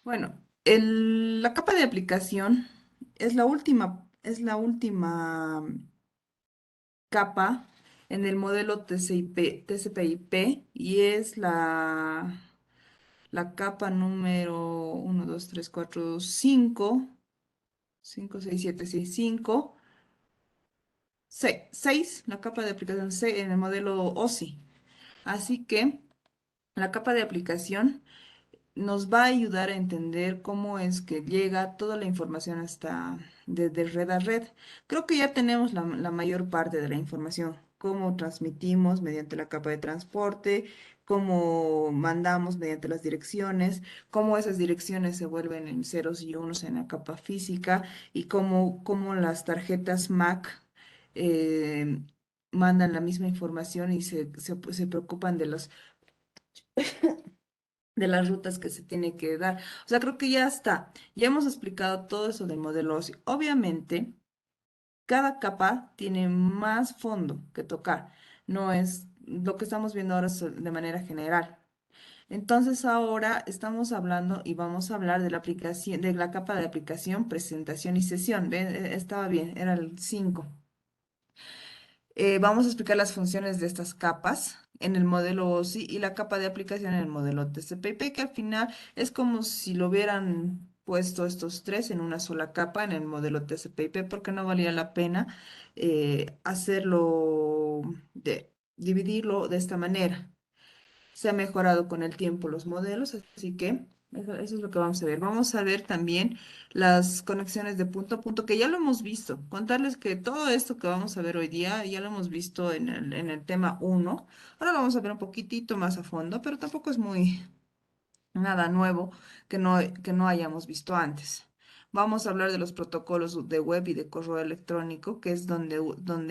Bueno, la capa de aplicación es la última capa en el modelo TCP/IP y es la capa número 6, la capa de aplicación 6 en el modelo OSI. Así que la capa de aplicación nos va a ayudar a entender cómo es que llega toda la información hasta de red a red. Creo que ya tenemos la mayor parte de la información, cómo transmitimos mediante la capa de transporte, cómo mandamos mediante las direcciones, cómo esas direcciones se vuelven en ceros y unos en la capa física y cómo las tarjetas MAC eh, mandan la misma información y se preocupan de las rutas que se tiene que dar. O sea, creo que ya está. Ya hemos explicado todo eso del modelo OSI. Obviamente, cada capa tiene más fondo que tocar. No es lo que estamos viendo ahora es de manera general. Entonces, ahora estamos hablando y vamos a hablar de la aplicación, de la capa de aplicación, presentación y sesión. ¿Ven? Estaba bien, era el 5. Vamos a explicar las funciones de estas capas en el modelo OSI y la capa de aplicación en el modelo TCP/IP, que al final es como si lo hubieran puesto estos tres en una sola capa en el modelo TCP/IP, porque no valía la pena dividirlo de esta manera. Se ha mejorado con el tiempo los modelos, así que eso es lo que vamos a ver. Vamos a ver también las conexiones de punto a punto, que ya lo hemos visto. Contarles que todo esto que vamos a ver hoy día ya lo hemos visto en el tema uno. Ahora lo vamos a ver un poquitito más a fondo, pero tampoco es nada nuevo que no hayamos visto antes. Vamos a hablar de los protocolos de web y de correo electrónico, que es donde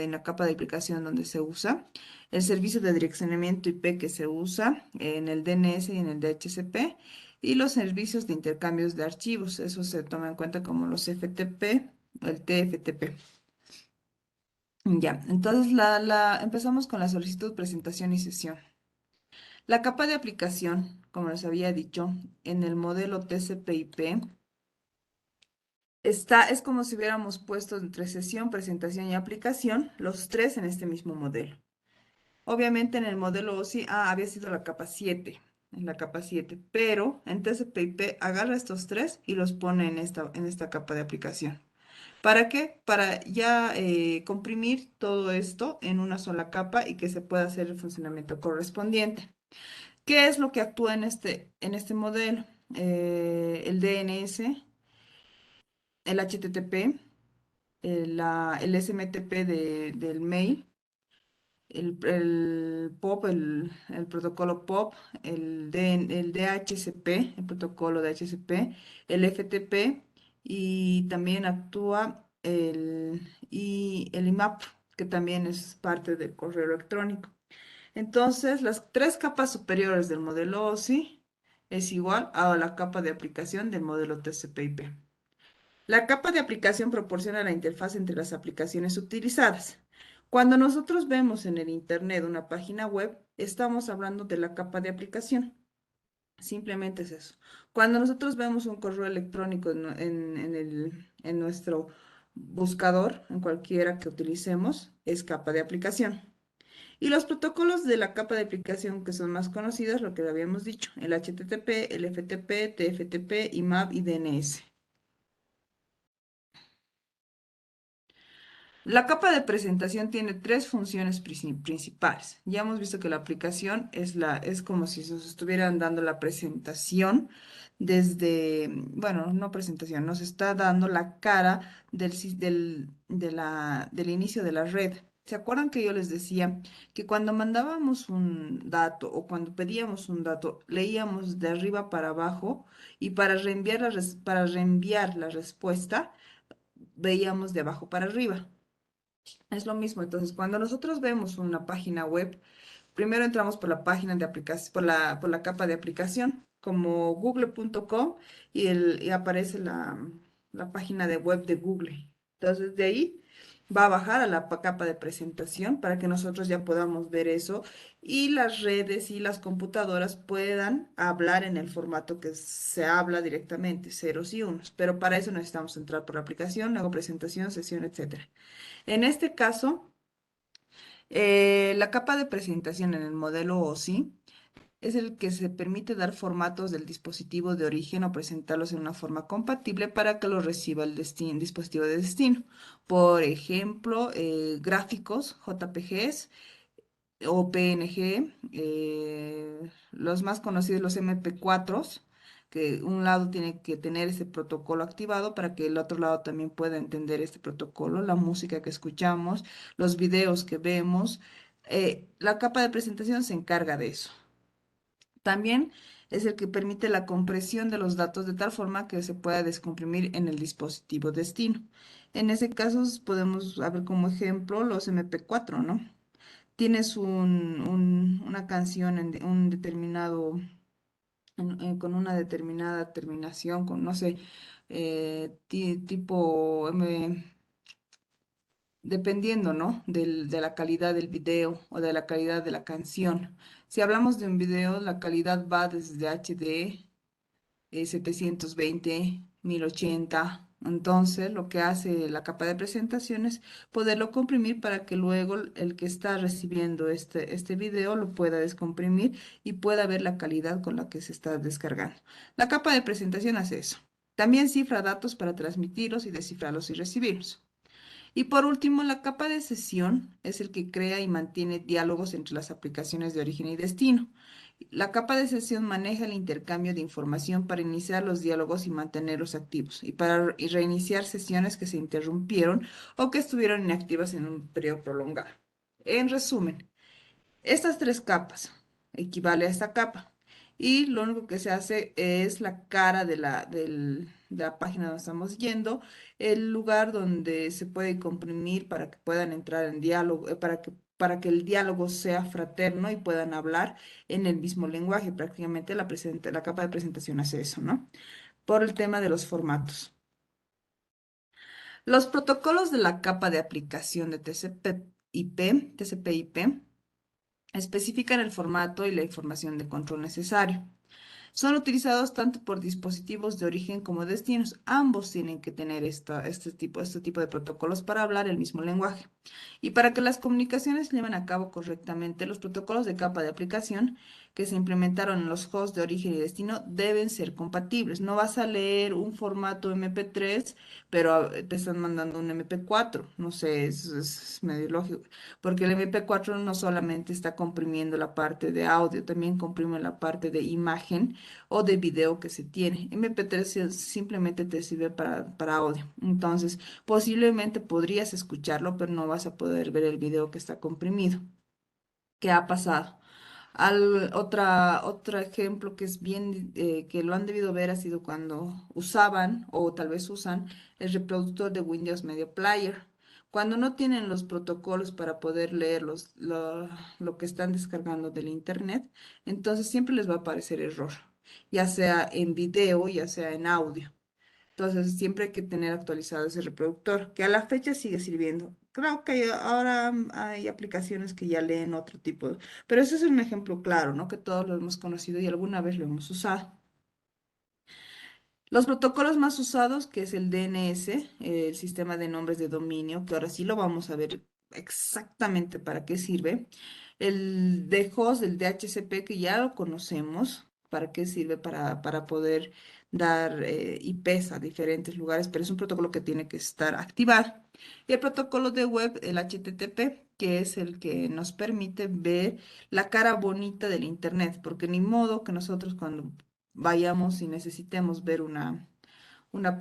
en la capa de aplicación donde se usa, el servicio de direccionamiento IP que se usa en el DNS y en el DHCP, y los servicios de intercambios de archivos. Eso se toma en cuenta como los FTP o el TFTP. Ya, entonces empezamos con la solicitud, presentación y sesión. La capa de aplicación, como les había dicho, en el modelo TCP/IP es como si hubiéramos puesto entre sesión, presentación y aplicación los tres en este mismo modelo. Obviamente en el modelo OSI había sido la capa 7, en la capa 7, pero en TCP/IP agarra estos tres y los pone en esta capa de aplicación. ¿Para qué? Para ya comprimir todo esto en una sola capa y que se pueda hacer el funcionamiento correspondiente. ¿Qué es lo que actúa en este modelo? El DNS, el HTTP, el SMTP del mail, el POP, el protocolo POP, el DHCP, el protocolo DHCP, el FTP y también actúa el IMAP, que también es parte del correo electrónico. Entonces, las tres capas superiores del modelo OSI es igual a la capa de aplicación del modelo TCP/IP. La capa de aplicación proporciona la interfaz entre las aplicaciones utilizadas. Cuando nosotros vemos en el Internet una página web, estamos hablando de la capa de aplicación. Simplemente es eso. Cuando nosotros vemos un correo electrónico en nuestro buscador, en cualquiera que utilicemos, es capa de aplicación. Y los protocolos de la capa de aplicación que son más conocidos, lo que habíamos dicho, el HTTP, el FTP, TFTP, IMAP y DNS. La capa de presentación tiene tres funciones principales. Ya hemos visto que la aplicación es como si nos estuvieran dando la presentación bueno, no presentación, nos está dando la cara del inicio de la red. ¿Se acuerdan que yo les decía que cuando mandábamos un dato o cuando pedíamos un dato, leíamos de arriba para abajo y para reenviar la respuesta, veíamos de abajo para arriba? Es lo mismo. Entonces, cuando nosotros vemos una página web, primero entramos por la página de aplicación, por la capa de aplicación, como google.com, y aparece la página de web de Google. Entonces, de ahí va a bajar a la capa de presentación para que nosotros ya podamos ver eso y las redes y las computadoras puedan hablar en el formato que se habla directamente, ceros y unos. Pero para eso necesitamos entrar por la aplicación, luego presentación, sesión, etcétera. En este caso, la capa de presentación en el modelo OSI es el que se permite dar formatos del dispositivo de origen o presentarlos en una forma compatible para que los reciba el dispositivo de destino. Por ejemplo, gráficos, JPGs o PNG, los más conocidos, los MP4, que un lado tiene que tener ese protocolo activado para que el otro lado también pueda entender este protocolo, la música que escuchamos, los videos que vemos. La capa de presentación se encarga de eso. También es el que permite la compresión de los datos de tal forma que se pueda descomprimir en el dispositivo destino. En ese caso podemos ver como ejemplo los MP4, ¿no? Tienes una canción en un determinado, con una determinada terminación, con no sé, tipo dependiendo, ¿no? De la calidad del video o de la calidad de la canción. Si hablamos de un video, la calidad va desde HD, 720, 1080. Entonces, lo que hace la capa de presentación es poderlo comprimir para que luego el que está recibiendo este video lo pueda descomprimir y pueda ver la calidad con la que se está descargando. La capa de presentación hace eso. También cifra datos para transmitirlos y descifrarlos y recibirlos. Y por último, la capa de sesión es el que crea y mantiene diálogos entre las aplicaciones de origen y destino. La capa de sesión maneja el intercambio de información para iniciar los diálogos y mantenerlos activos, y para reiniciar sesiones que se interrumpieron o que estuvieron inactivas en un periodo prolongado. En resumen, estas tres capas equivale a esta capa. Y lo único que se hace es la cara de la página donde estamos yendo, el lugar donde se puede comprimir para que puedan entrar en diálogo, para que el diálogo sea fraterno y puedan hablar en el mismo lenguaje. Prácticamente la capa de presentación hace eso, ¿no? Por el tema de los formatos. Los protocolos de la capa de aplicación de TCP/IP especifican el formato y la información de control necesario. Son utilizados tanto por dispositivos de origen como destinos. Ambos tienen que tener este tipo de protocolos para hablar el mismo lenguaje. Y para que las comunicaciones se lleven a cabo correctamente, los protocolos de capa de aplicación que se implementaron en los hosts de origen y destino deben ser compatibles. No vas a leer un formato MP3, pero te están mandando un MP4. No sé, es medio lógico, porque el MP4 no solamente está comprimiendo la parte de audio, también comprime la parte de imagen o de video que se tiene. MP3 simplemente te sirve para audio. Entonces, posiblemente podrías escucharlo, pero no vas a poder ver el video que está comprimido. ¿Qué ha pasado? Otro ejemplo que es bien, que lo han debido ver ha sido cuando usaban o tal vez usan el reproductor de Windows Media Player. Cuando no tienen los protocolos para poder leer lo que están descargando del internet, entonces siempre les va a aparecer error, ya sea en video, ya sea en audio. Entonces, siempre hay que tener actualizado ese reproductor, que a la fecha sigue sirviendo. Creo que ahora hay aplicaciones que ya leen otro tipo, pero ese es un ejemplo claro, ¿no? Que todos lo hemos conocido y alguna vez lo hemos usado. Los protocolos más usados, que es el DNS, el sistema de nombres de dominio, que ahora sí lo vamos a ver exactamente para qué sirve. El DHost, el DHCP, que ya lo conocemos, para qué sirve para poder dar IPs a diferentes lugares, pero es un protocolo que tiene que estar activado. Y el protocolo de web, el HTTP, que es el que nos permite ver la cara bonita del Internet, porque ni modo que nosotros cuando vayamos y necesitemos ver una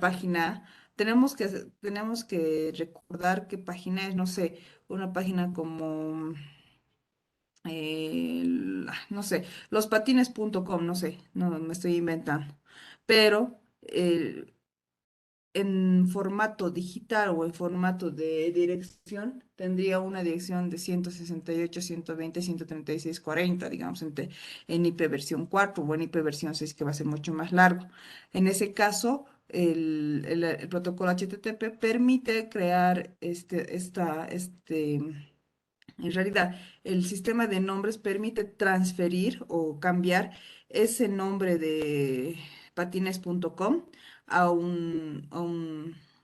página, tenemos que recordar qué página es, no sé, una página como, no sé, lospatines.com, no sé, no me estoy inventando, pero en formato digital o en formato de dirección, tendría una dirección de 168, 120, 136, 40, digamos, en IP versión 4 o en IP versión 6, que va a ser mucho más largo. En ese caso, el protocolo HTTP permite crear en realidad, el sistema de nombres permite transferir o cambiar ese nombre de patines.com a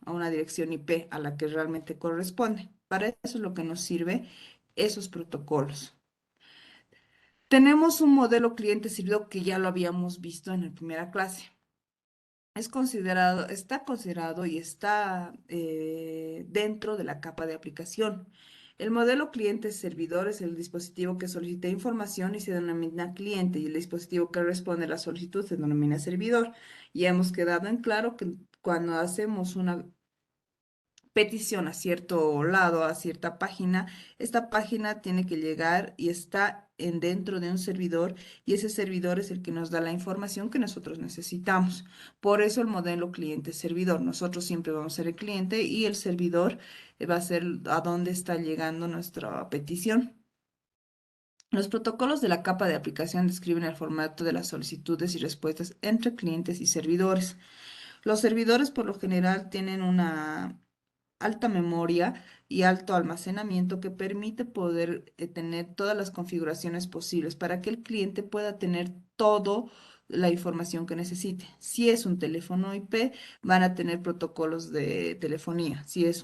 a una dirección IP a la que realmente corresponde. Para eso es lo que nos sirve esos protocolos. Tenemos un modelo cliente-servidor que ya lo habíamos visto en la primera clase. Está considerado y está dentro de la capa de aplicación. El modelo cliente-servidor es el dispositivo que solicita información y se denomina cliente, y el dispositivo que responde a la solicitud se denomina servidor. Y hemos quedado en claro que cuando hacemos una petición a cierto lado, a cierta página, esta página tiene que llegar y está dentro de un servidor, y ese servidor es el que nos da la información que nosotros necesitamos. Por eso el modelo cliente-servidor. Nosotros siempre vamos a ser el cliente y el servidor va a ser a dónde está llegando nuestra petición. Los protocolos de la capa de aplicación describen el formato de las solicitudes y respuestas entre clientes y servidores. Los servidores por lo general tienen una alta memoria y alto almacenamiento que permite poder tener todas las configuraciones posibles para que el cliente pueda tener toda la información que necesite. Si es un teléfono IP, van a tener protocolos de telefonía. Si el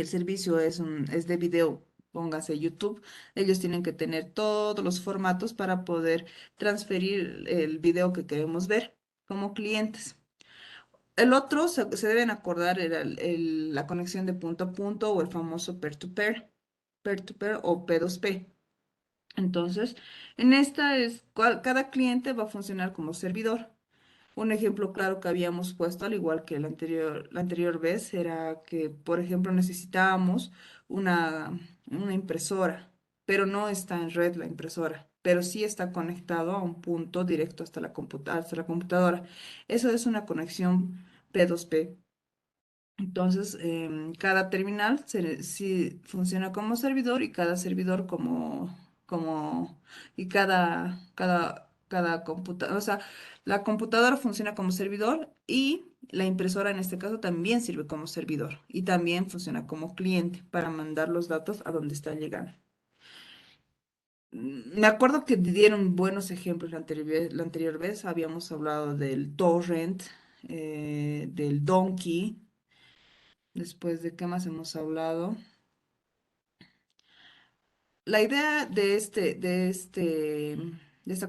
servicio es de video, póngase YouTube, ellos tienen que tener todos los formatos para poder transferir el video que queremos ver como clientes. El otro se deben acordar era la conexión de punto a punto o el famoso peer-to-peer o P2P. Entonces, en esta cada cliente va a funcionar como servidor. Un ejemplo claro que habíamos puesto, al igual que la anterior vez, era que, por ejemplo, necesitábamos una impresora, pero no está en red la impresora, pero sí está conectado a un punto directo hasta la computadora. Eso es una conexión P2P. Entonces, cada terminal sí funciona como servidor, y cada servidor y cada computadora, o sea, la computadora funciona como servidor, y la impresora en este caso también sirve como servidor y también funciona como cliente para mandar los datos a donde está llegando. Me acuerdo que dieron buenos ejemplos la anterior vez. Habíamos hablado del torrent, del donkey. Después de qué más hemos hablado. La idea de esta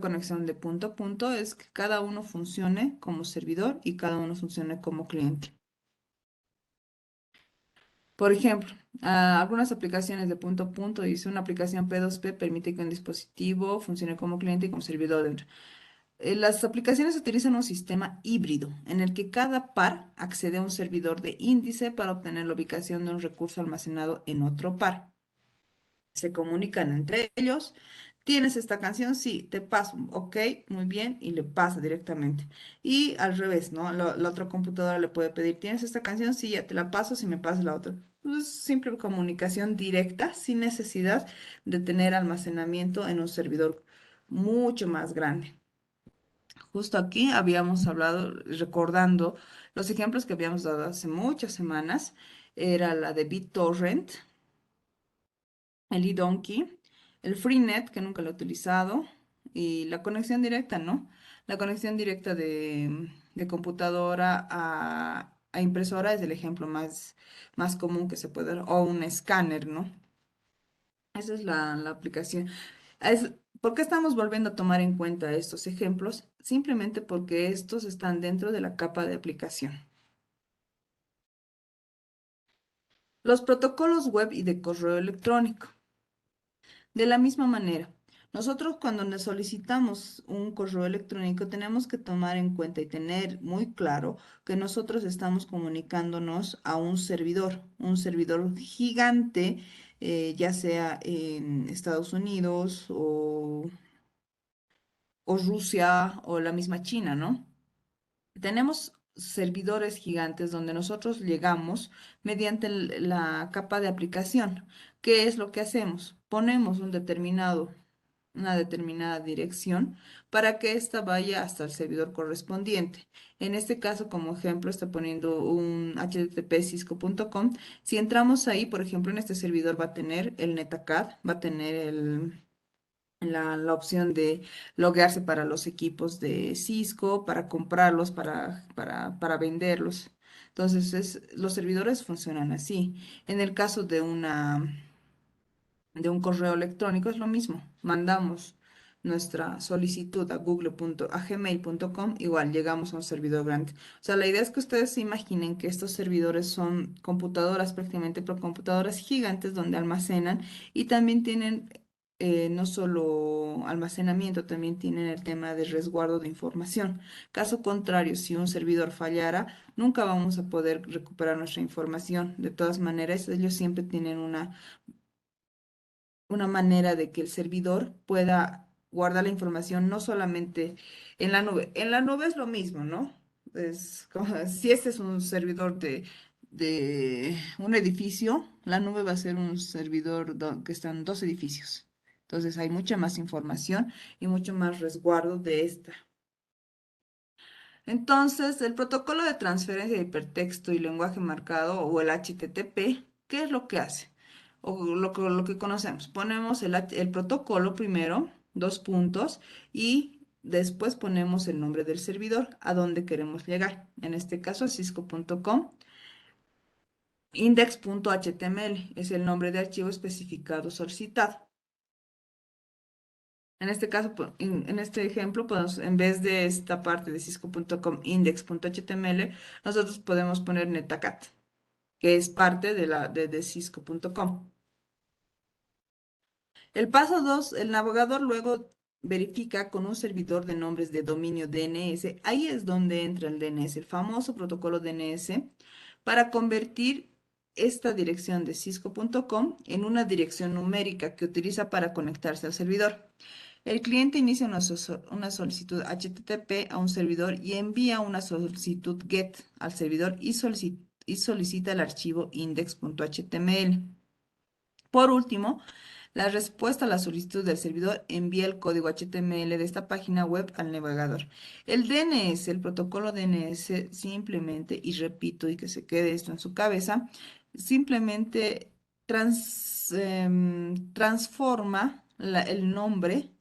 conexión de punto a punto es que cada uno funcione como servidor y cada uno funcione como cliente. Por ejemplo, algunas aplicaciones de punto a punto, dice una aplicación P2P permite que un dispositivo funcione como cliente y como servidor dentro. Las aplicaciones utilizan un sistema híbrido en el que cada par accede a un servidor de índice para obtener la ubicación de un recurso almacenado en otro par. Se comunican entre ellos. ¿Tienes esta canción? Sí, te paso. Ok, muy bien, y le pasa directamente. Y al revés, ¿no? La otra computadora le puede pedir, ¿tienes esta canción? Sí, ya te la paso, si me pasas la otra. Pues simple comunicación directa, sin necesidad de tener almacenamiento en un servidor mucho más grande. Justo aquí habíamos hablado, recordando los ejemplos que habíamos dado hace muchas semanas, era la de BitTorrent, el eDonkey, el FreeNet, que nunca lo he utilizado, y la conexión directa, ¿no? La conexión directa de computadora a impresora es el ejemplo más común que se puede dar, o un escáner, ¿no? Esa es la aplicación. ¿Por qué estamos volviendo a tomar en cuenta estos ejemplos? Simplemente porque estos están dentro de la capa de aplicación. Los protocolos web y de correo electrónico. De la misma manera, nosotros cuando nos solicitamos un correo electrónico tenemos que tomar en cuenta y tener muy claro que nosotros estamos comunicándonos a un servidor gigante, ya sea en Estados Unidos o Rusia o la misma China, ¿no? Tenemos servidores gigantes donde nosotros llegamos mediante la capa de aplicación. ¿Qué es lo que hacemos? Ponemos un determinado una determinada dirección para que ésta vaya hasta el servidor correspondiente. En este caso, como ejemplo, está poniendo un http cisco.com. Si entramos ahí, por ejemplo, en este servidor va a tener el NetAcad, va a tener la opción de loguearse para los equipos de Cisco, para comprarlos, para venderlos. Entonces, los servidores funcionan así. En el caso de un correo electrónico es lo mismo. Mandamos nuestra solicitud a a gmail.com, igual llegamos a un servidor grande. O sea, la idea es que ustedes se imaginen que estos servidores son computadoras prácticamente, pero computadoras gigantes donde almacenan y también tienen no solo almacenamiento, también tienen el tema de resguardo de información. Caso contrario, si un servidor fallara, nunca vamos a poder recuperar nuestra información. De todas maneras, ellos siempre tienen una manera de que el servidor pueda guardar la información no solamente en la nube. En la nube es lo mismo, ¿no? Es como, si este es un servidor de un edificio, la nube va a ser un servidor que están dos edificios. Entonces hay mucha más información y mucho más resguardo de esta. Entonces, el protocolo de transferencia de hipertexto y lenguaje marcado o el HTTP, ¿qué es lo que hace? O lo que conocemos. Ponemos el protocolo primero, dos puntos, y después ponemos el nombre del servidor, a donde queremos llegar. En este caso, cisco.com, index.html es el nombre de archivo especificado solicitado. En este caso, en este ejemplo, podemos, en vez de esta parte de cisco.com index.html, nosotros podemos poner netacat, que es parte de cisco.com. El paso 2, el navegador luego verifica con un servidor de nombres de dominio DNS. Ahí es donde entra el DNS, el famoso protocolo DNS, para convertir esta dirección de cisco.com en una dirección numérica que utiliza para conectarse al servidor. El cliente inicia una solicitud HTTP a un servidor y envía una solicitud GET al servidor y solicita el archivo index.html. Por último, la respuesta a la solicitud del servidor envía el código HTML de esta página web al navegador. El DNS, el protocolo DNS, simplemente, y repito, y que se quede esto en su cabeza, simplemente transforma el nombre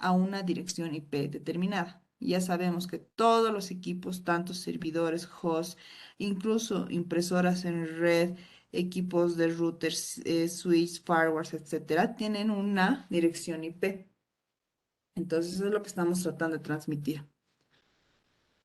a una dirección IP determinada. Ya sabemos que todos los equipos, tanto servidores, hosts, incluso impresoras en red, equipos de routers, switch, firewalls, etcétera, tienen una dirección IP. Entonces, eso es lo que estamos tratando de transmitir.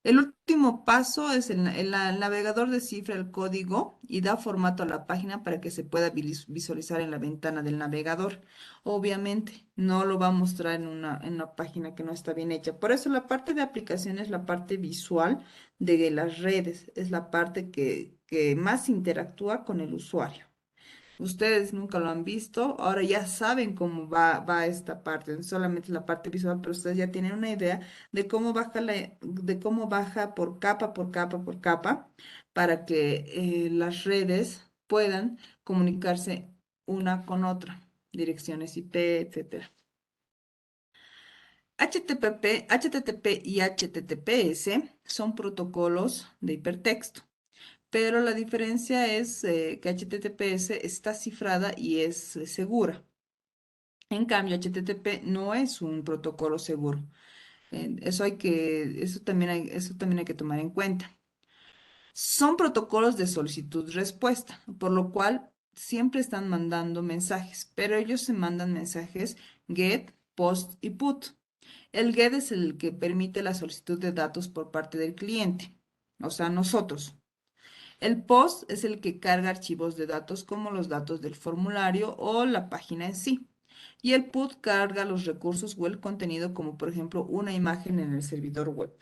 El último paso es el navegador descifra el código y da formato a la página para que se pueda visualizar en la ventana del navegador. Obviamente, no lo va a mostrar en una página que no está bien hecha. Por eso la parte de aplicación es la parte visual de las redes, es la parte que más interactúa con el usuario. Ustedes nunca lo han visto, ahora ya saben cómo va esta parte, no solamente la parte visual, pero ustedes ya tienen una idea de cómo baja de cómo baja por capa, por capa, por capa, para que las redes puedan comunicarse una con otra, direcciones IP, etcétera. HTTP y HTTPS son protocolos de hipertexto. Pero la diferencia es que HTTPS está cifrada y es segura. En cambio, HTTP no es un protocolo seguro. Eso también hay que tomar en cuenta. Son protocolos de solicitud-respuesta, por lo cual siempre están mandando mensajes, pero ellos se mandan mensajes GET, POST y PUT. El GET es el que permite la solicitud de datos por parte del cliente, o sea, nosotros. El POST es el que carga archivos de datos como los datos del formulario o la página en sí. Y el PUT carga los recursos o el contenido como por ejemplo una imagen en el servidor web.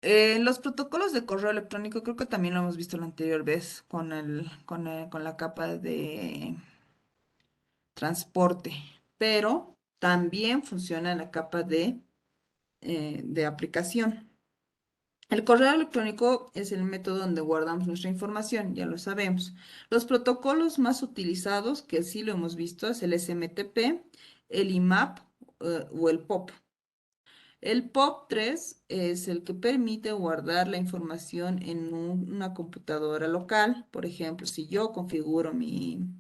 Los protocolos de correo electrónico creo que también lo hemos visto la anterior vez con la capa de transporte, pero también funciona en la capa de aplicación. El correo electrónico es el método donde guardamos nuestra información, ya lo sabemos. Los protocolos más utilizados, que sí lo hemos visto, es el SMTP, el IMAP o el POP. El POP3 es el que permite guardar la información en una computadora local. Por ejemplo, si yo configuro mi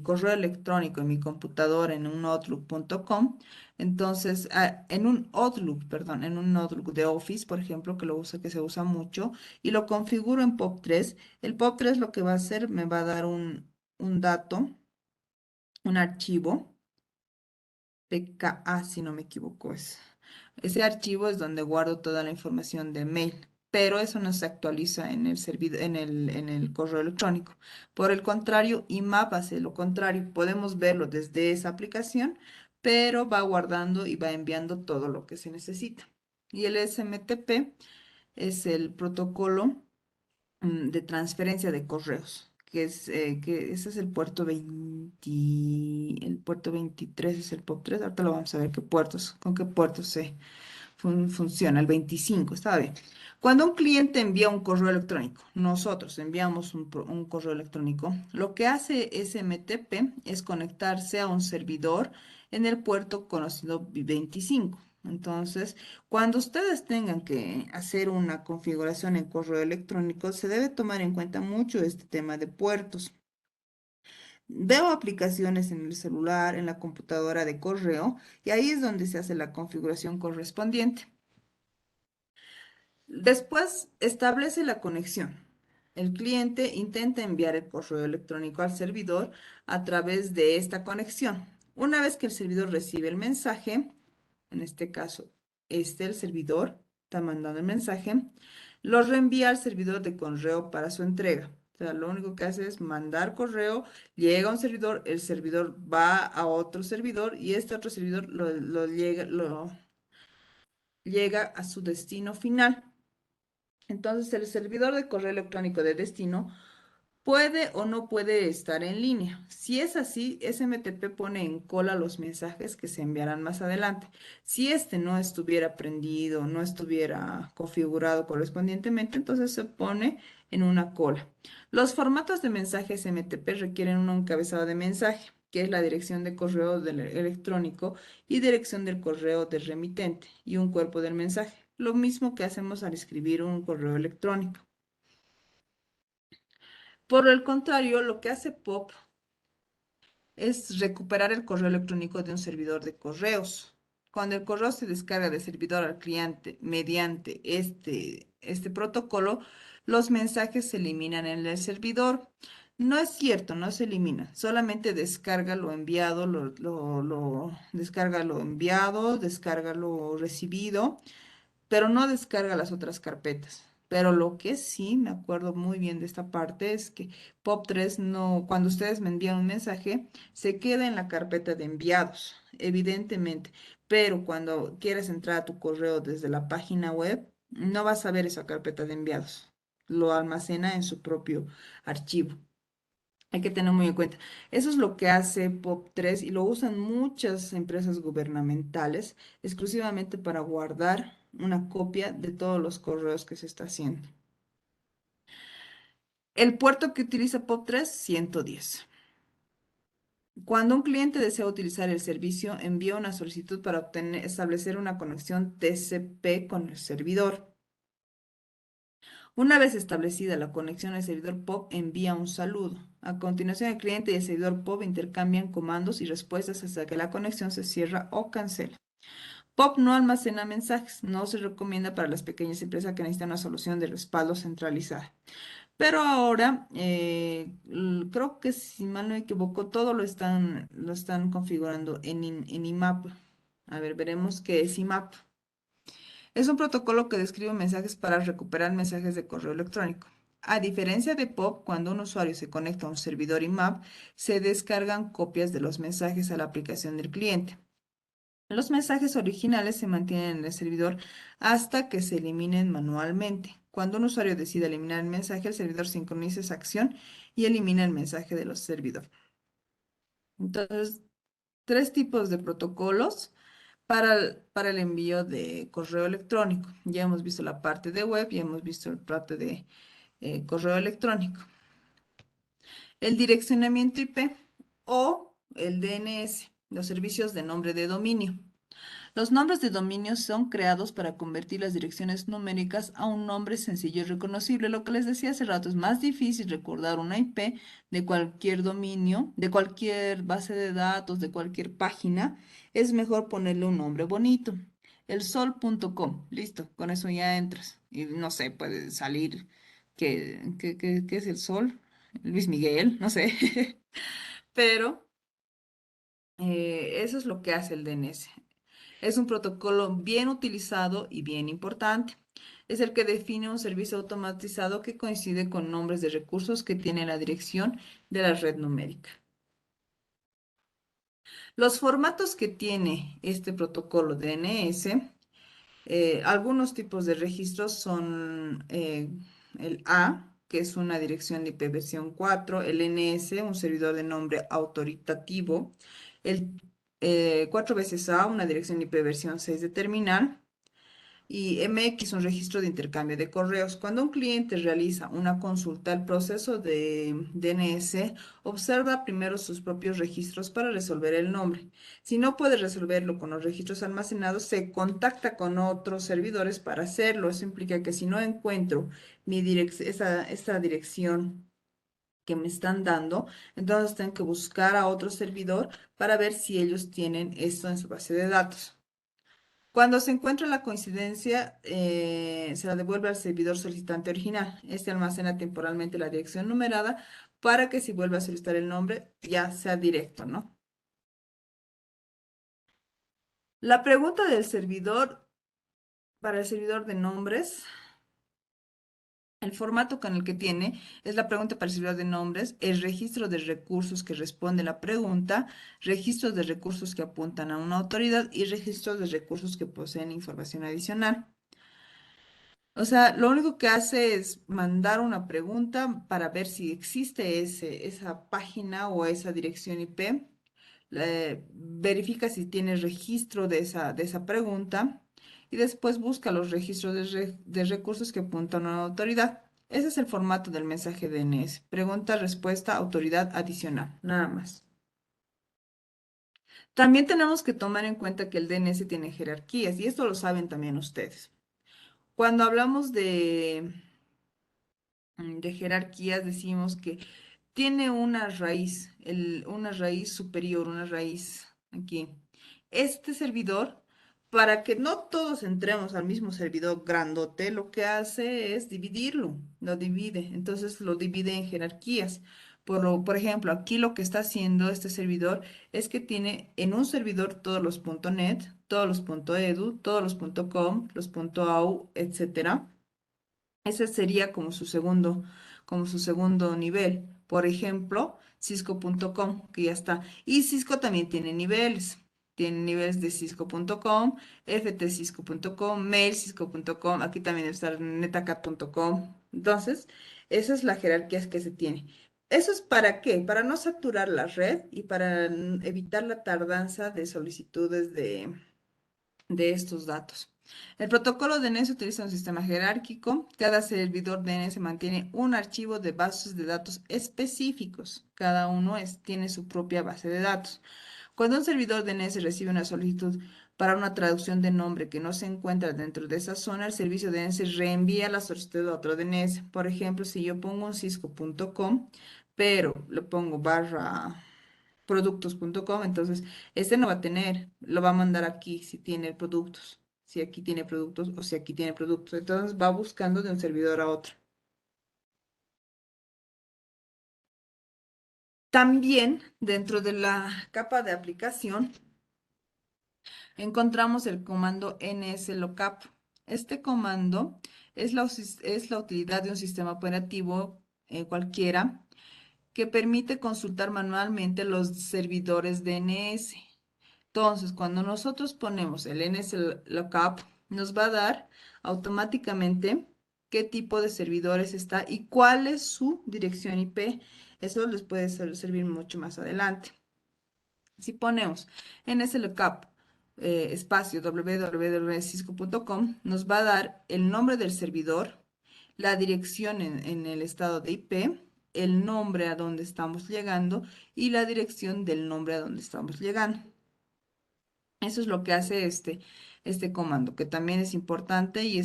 correo electrónico en mi computadora en un outlook.com, entonces, en un Outlook, perdón, en un Outlook de Office, por ejemplo, que se usa mucho, y lo configuro en POP3, el POP3 lo que va a hacer, me va a dar un dato, un archivo, PKA, si no me equivoco, ese archivo es donde guardo toda la información de mail, pero eso no se actualiza en el servidor, en el correo electrónico. Por el contrario, IMAP hace lo contrario. Podemos verlo desde esa aplicación, pero va guardando y va enviando todo lo que se necesita. Y el SMTP es el protocolo de transferencia de correos, que ese es el puerto 20, el puerto 23 es el POP3. Ahorita lo vamos a ver con qué puertos funciona. El 25, está bien. Cuando un cliente envía un correo electrónico, nosotros enviamos un correo electrónico, lo que hace SMTP es conectarse a un servidor en el puerto conocido 25. Entonces, cuando ustedes tengan que hacer una configuración en correo electrónico, se debe tomar en cuenta mucho este tema de puertos. Veo aplicaciones en el celular, en la computadora de correo, y ahí es donde se hace la configuración correspondiente. Después establece la conexión. El cliente intenta enviar el correo electrónico al servidor a través de esta conexión. Una vez que el servidor recibe el mensaje, en este caso, el servidor está mandando el mensaje, lo reenvía al servidor de correo para su entrega. O sea, lo único que hace es mandar correo, llega a un servidor, el servidor va a otro servidor y este otro servidor llega a su destino final. Entonces, el servidor de correo electrónico de destino puede o no puede estar en línea. Si es así, SMTP pone en cola los mensajes que se enviarán más adelante. Si este no estuviera prendido, no estuviera configurado correspondientemente, entonces se pone en una cola. Los formatos de mensaje SMTP requieren un encabezado de mensaje, que es la dirección de correo electrónico y dirección del correo del remitente y un cuerpo del mensaje. Lo mismo que hacemos al escribir un correo electrónico. Por el contrario, lo que hace POP es recuperar el correo electrónico de un servidor de correos. Cuando el correo se descarga de servidor al cliente mediante este protocolo, los mensajes se eliminan en el servidor. No es cierto, no se eliminan, solamente descarga lo enviado, descarga lo enviado, descarga lo recibido, pero no descarga las otras carpetas. Pero lo que sí me acuerdo muy bien de esta parte es que POP3 no, cuando ustedes me envían un mensaje, se queda en la carpeta de enviados, evidentemente. Pero cuando quieres entrar a tu correo desde la página web, no vas a ver esa carpeta de enviados. Lo almacena en su propio archivo. Hay que tener muy en cuenta. Eso es lo que hace POP3 y lo usan muchas empresas gubernamentales exclusivamente para guardar una copia de todos los correos que se está haciendo. El puerto que utiliza POP3, 110. Cuando un cliente desea utilizar el servicio, envía una solicitud para establecer una conexión TCP con el servidor. Una vez establecida la conexión, el servidor POP envía un saludo. A continuación, el cliente y el servidor POP intercambian comandos y respuestas hasta que la conexión se cierra o cancela. POP no almacena mensajes, no se recomienda para las pequeñas empresas que necesitan una solución de respaldo centralizada. Pero ahora, creo que si mal no me equivoco, todo lo están configurando en IMAP. A ver, veremos qué es IMAP. Es un protocolo que describe mensajes para recuperar mensajes de correo electrónico. A diferencia de POP, cuando un usuario se conecta a un servidor IMAP, se descargan copias de los mensajes a la aplicación del cliente. Los mensajes originales se mantienen en el servidor hasta que se eliminen manualmente. Cuando un usuario decide eliminar el mensaje, el servidor sincroniza esa acción y elimina el mensaje de los servidores. Entonces, tres tipos de protocolos. para el envío de correo electrónico. Ya hemos visto la parte de web, ya hemos visto la parte de correo electrónico. El direccionamiento IP o el DNS, los servicios de nombre de dominio. Los nombres de dominio son creados para convertir las direcciones numéricas a un nombre sencillo y reconocible. Lo que les decía hace rato, es más difícil recordar una IP de cualquier dominio, de cualquier base de datos, de cualquier página. Es mejor ponerle un nombre bonito. Elsol.com, listo, con eso ya entras. Y no sé, puede salir ¿qué es el sol? Luis Miguel, no sé. Pero eso es lo que hace el DNS. Es un protocolo bien utilizado y bien importante. Es el que define un servicio automatizado que coincide con nombres de recursos que tiene la dirección de la red numérica. Los formatos que tiene este protocolo DNS, algunos tipos de registros son el A, que es una dirección de IP versión 4, el NS, un servidor de nombre autoritativo, el 4 veces A, una dirección de IP versión 6 de terminal, y MX, un registro de intercambio de correos. Cuando un cliente realiza una consulta, el proceso de DNS observa primero sus propios registros para resolver el nombre. Si no puede resolverlo con los registros almacenados, se contacta con otros servidores para hacerlo. Eso implica que si no encuentro esta dirección que me están dando, entonces tengo que buscar a otro servidor para ver si ellos tienen esto en su base de datos. Cuando se encuentra la coincidencia, se la devuelve al servidor solicitante original. Este almacena temporalmente la dirección numerada para que si vuelve a solicitar el nombre ya sea directo, ¿no? La pregunta del servidor para el servidor de nombres, el formato con el que tiene es la pregunta para el servidor de nombres, el registro de recursos que responde la pregunta, registros de recursos que apuntan a una autoridad y registros de recursos que poseen información adicional. O sea, lo único que hace es mandar una pregunta para ver si existe esa página o esa dirección IP. Verifica si tiene registro de esa pregunta y después busca los registros de recursos que apuntan a una autoridad. Ese es el formato del mensaje DNS. Pregunta, respuesta, autoridad adicional. Nada más. También tenemos que tomar en cuenta que el DNS tiene jerarquías y esto lo saben también ustedes. Cuando hablamos de jerarquías decimos que tiene una raíz, una raíz superior, una raíz aquí. Este servidor, para que no todos entremos al mismo servidor grandote, lo que hace es dividirlo, lo divide, entonces lo divide en jerarquías. Por ejemplo, aquí lo que está haciendo este servidor es que tiene en un servidor todos los .net, todos los .edu, todos los .com, los .au, etcétera. Ese sería como su segundo nivel. Por ejemplo, Cisco.com, que ya está. Y Cisco también tiene niveles. Tiene niveles de Cisco.com, ftcisco.com, mailcisco.com, aquí también debe estar netacat.com. Entonces, esa es la jerarquía que se tiene. ¿Eso es para qué? Para no saturar la red y para evitar la tardanza de solicitudes de estos datos. El protocolo DNS utiliza un sistema jerárquico. Cada servidor DNS mantiene un archivo de bases de datos específicos. Cada uno tiene su propia base de datos. Cuando un servidor DNS recibe una solicitud para una traducción de nombre que no se encuentra dentro de esa zona, el servicio DNS reenvía la solicitud a otro DNS. Por ejemplo, si yo pongo un cisco.com, pero le pongo barra productos.com, entonces este no va a tener, lo va a mandar aquí si tiene productos, si aquí tiene productos o si aquí tiene productos. Entonces va buscando de un servidor a otro. También dentro de la capa de aplicación encontramos el comando nslookup. Este comando es la utilidad de un sistema operativo cualquiera que permite consultar manualmente los servidores DNS. Entonces, cuando nosotros ponemos el NSLookup, nos va a dar automáticamente qué tipo de servidores está y cuál es su dirección IP. Eso les puede servir mucho más adelante. Si ponemos NSLookup espacio www.cisco.com, nos va a dar el nombre del servidor, la dirección en el estado de IP, el nombre a donde estamos llegando y la dirección del nombre a donde estamos llegando. Eso es lo que hace este comando, que también es importante y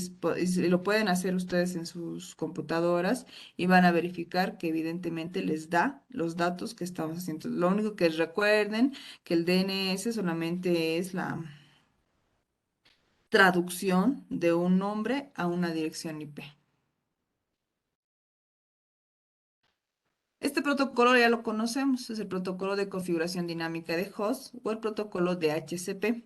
lo pueden hacer ustedes en sus computadoras y van a verificar que evidentemente les da los datos que estamos haciendo. Lo único que recuerden que el DNS solamente es la traducción de un nombre a una dirección IP. Este protocolo ya lo conocemos, es el protocolo de configuración dinámica de host o el protocolo DHCP.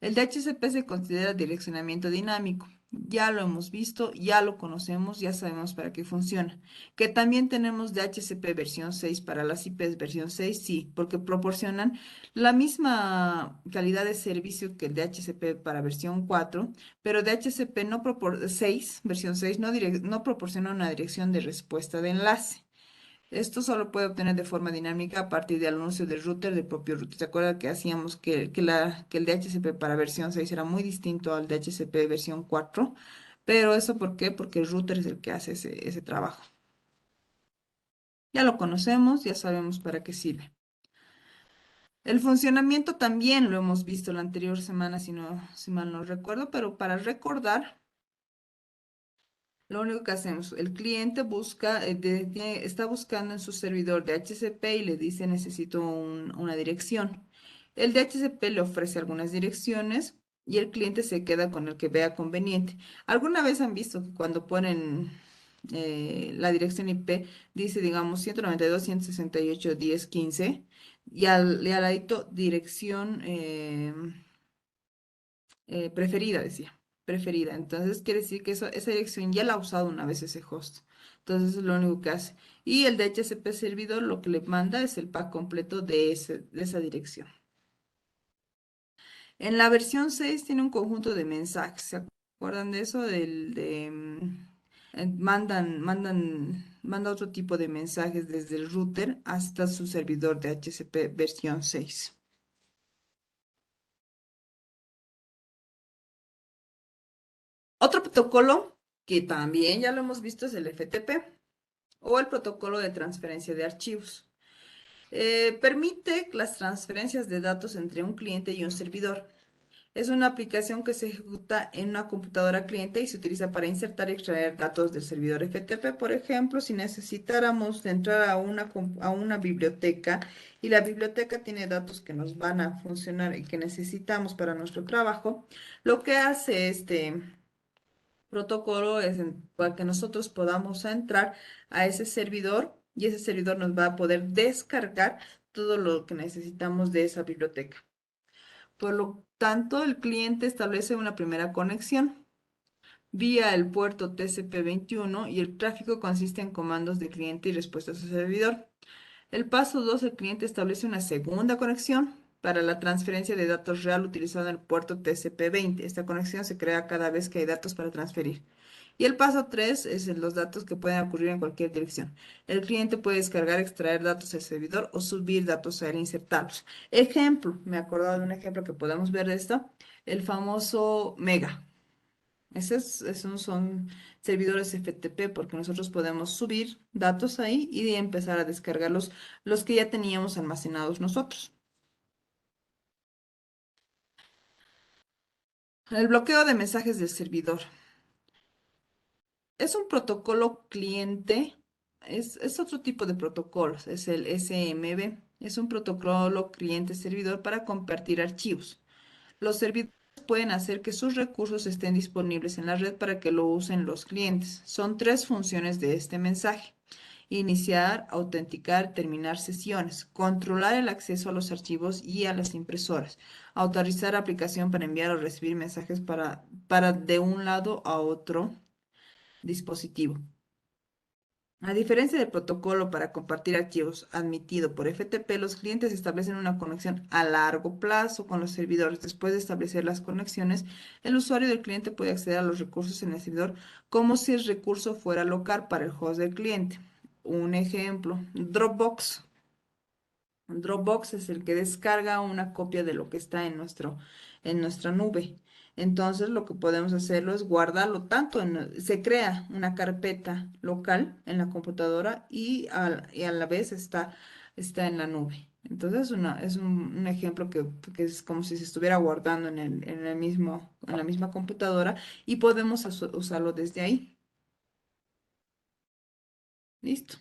El DHCP se considera direccionamiento dinámico. Ya lo hemos visto, ya lo conocemos, ya sabemos para qué funciona. Que también tenemos DHCP versión 6 para las IPs versión 6, sí, porque proporcionan la misma calidad de servicio que el DHCP para versión 4, pero DHCP 6, versión 6, no proporciona una dirección de respuesta de enlace. Esto solo puede obtener de forma dinámica a partir del anuncio del router del propio router. ¿Se acuerda que hacíamos que el DHCP para versión 6 era muy distinto al DHCP versión 4? Pero ¿eso por qué? Porque el router es el que hace ese trabajo. Ya lo conocemos, ya sabemos para qué sirve. El funcionamiento también lo hemos visto la anterior semana, si mal no recuerdo, pero para recordar, lo único que hacemos, el cliente busca, está buscando en su servidor de DHCP y le dice necesito una dirección. El DHCP le ofrece algunas direcciones y el cliente se queda con el que vea conveniente. ¿Alguna vez han visto que cuando ponen la dirección IP dice, digamos, 192.168.10.15 y al ladito dirección preferida, decía, preferida. Entonces quiere decir que esa dirección ya la ha usado una vez ese host. Entonces es lo único que hace. Y el DHCP servidor lo que le manda es el pack completo de esa dirección. En la versión 6 tiene un conjunto de mensajes. ¿Se acuerdan de eso? Manda otro tipo de mensajes desde el router hasta su servidor de DHCP versión 6. Otro protocolo que también ya lo hemos visto es el FTP o el protocolo de transferencia de archivos. Permite las transferencias de datos entre un cliente y un servidor. Es una aplicación que se ejecuta en una computadora cliente y se utiliza para insertar y extraer datos del servidor FTP. Por ejemplo, si necesitáramos entrar a una biblioteca y la biblioteca tiene datos que nos van a funcionar y que necesitamos para nuestro trabajo, lo que hace este protocolo es para que nosotros podamos entrar a ese servidor y ese servidor nos va a poder descargar todo lo que necesitamos de esa biblioteca. Por lo tanto, el cliente establece una primera conexión vía el puerto TCP/21 y el tráfico consiste en comandos de cliente y respuestas al servidor. El paso 2, el cliente establece una segunda conexión para la transferencia de datos real utilizando el puerto TCP/20. Esta conexión se crea cada vez que hay datos para transferir. Y el paso 3 es en los datos que pueden ocurrir en cualquier dirección. El cliente puede descargar, extraer datos del servidor o subir datos a él e insertarlos. Ejemplo, me acordaba de un ejemplo que podemos ver de esto, el famoso Mega. Esos son servidores FTP porque nosotros podemos subir datos ahí y de empezar a descargarlos los que ya teníamos almacenados nosotros. El bloqueo de mensajes del servidor. Es un protocolo cliente, es otro tipo de protocolos, es el SMB. Es un protocolo cliente-servidor para compartir archivos. Los servidores pueden hacer que sus recursos estén disponibles en la red para que lo usen los clientes. Son tres funciones de este mensaje. Iniciar, autenticar, terminar sesiones, controlar el acceso a los archivos y a las impresoras, autorizar aplicación para enviar o recibir mensajes para de un lado a otro dispositivo. A diferencia del protocolo para compartir archivos admitido por FTP, los clientes establecen una conexión a largo plazo con los servidores. Después de establecer las conexiones, el usuario del cliente puede acceder a los recursos en el servidor como si el recurso fuera local para el host del cliente. Un ejemplo, Dropbox. Dropbox es el que descarga una copia de lo que está en nuestra nube. Entonces, lo que podemos hacerlo es guardarlo tanto se crea una carpeta local en la computadora y a la vez está en la nube. Entonces, es un ejemplo que es como si se estuviera guardando en la misma computadora y podemos usarlo desde ahí. Listo.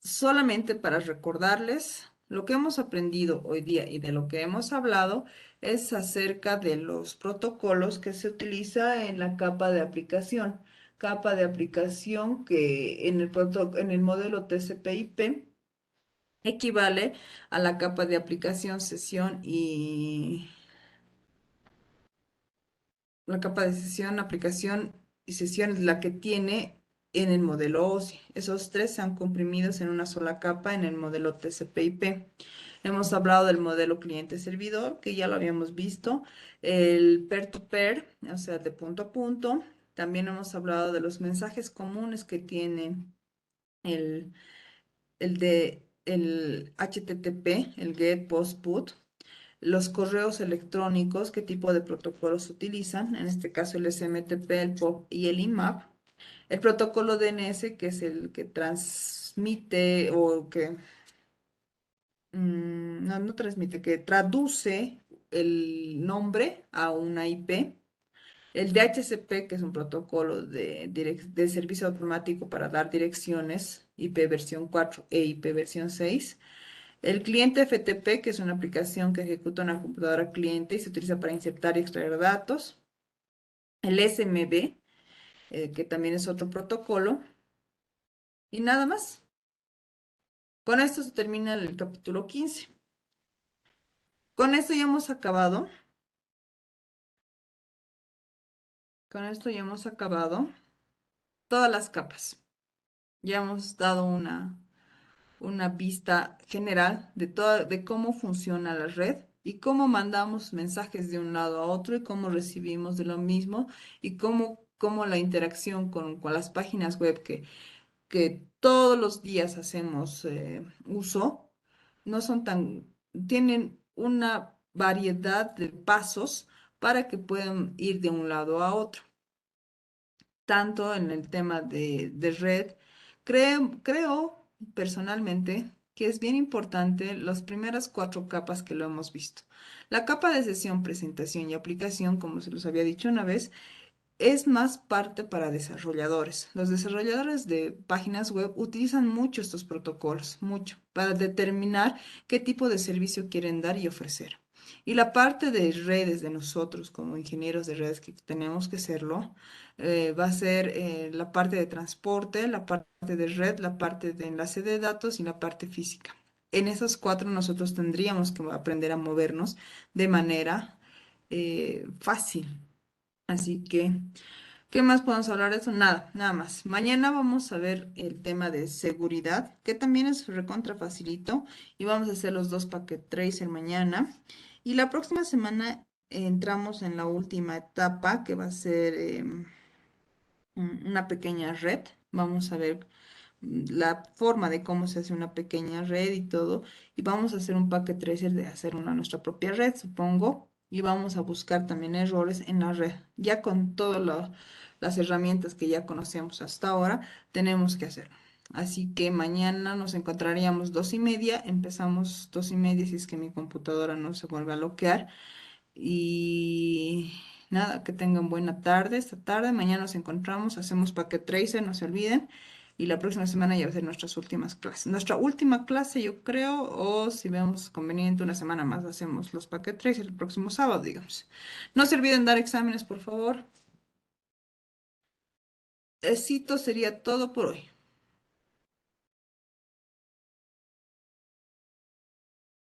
Solamente para recordarles, lo que hemos aprendido hoy día y de lo que hemos hablado es acerca de los protocolos que se utiliza en la capa de aplicación. Capa de aplicación que en el modelo TCP/IP equivale a la capa de aplicación, sesión y la capa de sesión, aplicación y sesión es la que tiene en el modelo OSI. Esos tres se han comprimidos en una sola capa en el modelo TCP/IP. Hemos hablado del modelo cliente-servidor, que ya lo habíamos visto, el peer-to-peer, o sea, de punto a punto. También hemos hablado de los mensajes comunes que tiene el, el HTTP, el GET, POST, PUT, los correos electrónicos, qué tipo de protocolos utilizan, en este caso el SMTP, el POP y el IMAP, el protocolo DNS, que es el que transmite o que, no transmite, que traduce el nombre a una IP, el DHCP, que es un protocolo de servicio automático para dar direcciones, IP versión 4 e IP versión 6. El cliente FTP, que es una aplicación que ejecuta una computadora cliente y se utiliza para insertar y extraer datos. El SMB, que también es otro protocolo. Y nada más. Con esto se termina el capítulo 15. Con esto ya hemos acabado. Con esto ya hemos acabado todas las capas. Ya hemos dado una vista general de cómo funciona la red y cómo mandamos mensajes de un lado a otro y cómo recibimos de lo mismo y cómo la interacción con las páginas web que todos los días hacemos uso, no son tienen una variedad de pasos para que puedan ir de un lado a otro tanto en el tema de red. Creo personalmente que es bien importante las primeras cuatro capas que lo hemos visto. La capa de sesión, presentación y aplicación, como se los había dicho una vez, es más parte para desarrolladores. Los desarrolladores de páginas web utilizan mucho estos protocolos, mucho, para determinar qué tipo de servicio quieren dar y ofrecer. Y la parte de redes de nosotros como ingenieros de redes que tenemos que serlo, va a ser la parte de transporte, la parte de red, la parte de enlace de datos y la parte física. En esas cuatro nosotros tendríamos que aprender a movernos de manera fácil. Así que, ¿qué más podemos hablar de eso? Nada, nada más. Mañana vamos a ver el tema de seguridad, que también es recontra facilito, y vamos a hacer los dos packet tracer mañana. Y la próxima semana entramos en la última etapa, que va a ser una pequeña red. Vamos a ver la forma de cómo se hace una pequeña red y todo. Y vamos a hacer un packet tracer de hacer nuestra propia red, supongo. Y vamos a buscar también errores en la red. Ya con todas las herramientas que ya conocemos hasta ahora, tenemos que hacerlo. Así que mañana nos encontraríamos 2:30. Empezamos 2:30 si es que mi computadora no se vuelve a bloquear. Y nada, que tengan buena tarde esta tarde. Mañana nos encontramos, hacemos Packet Tracer, no se olviden. Y la próxima semana ya va a ser nuestras últimas clases. Nuestra última clase, yo creo, o si vemos conveniente, una semana más hacemos los Packet Tracer el próximo sábado, digamos. No se olviden dar exámenes, por favor. Cito sería todo por hoy.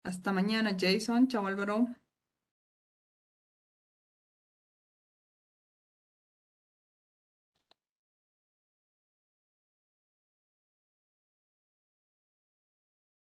Hasta mañana, Jason. Chao, Álvaro.